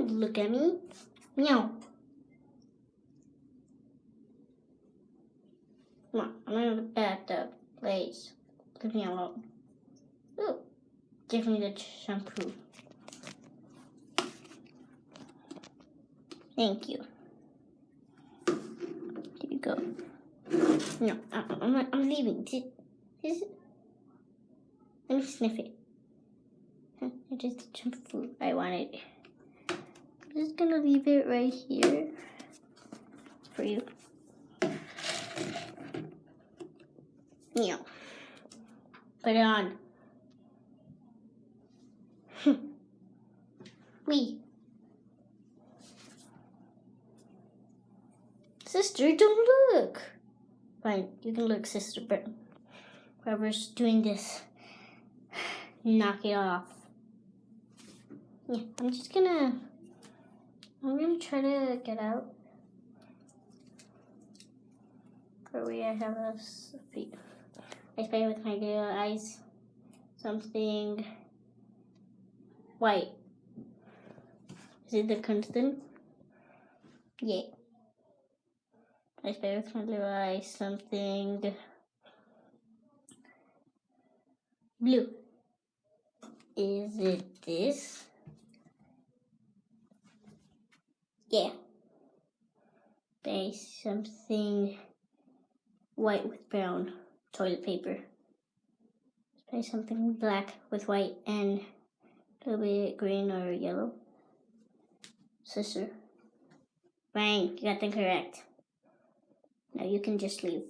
Don't look at me. Meow. Come on, I'm gonna look at the place. Leave me alone. Ooh, give me the shampoo. Thank you. Here you go. No, I'm leaving. Let me sniff it. It is the shampoo I wanted. I'm just gonna leave it right here for you. Yeah. Put it on. Wee. Sister, don't look. Fine, you can look, sister, but whoever's doing this, knock it off. Yeah, I'm gonna try to get out. Where we have a feet. I spray with my little eyes something white. Is it the constant? Yeah. I spray with my little eyes something blue. Is it this? Yeah. There's something white with brown toilet paper. There's something black with white and a little bit green or yellow. Sister. Fine, you got them correct. Now you can just leave.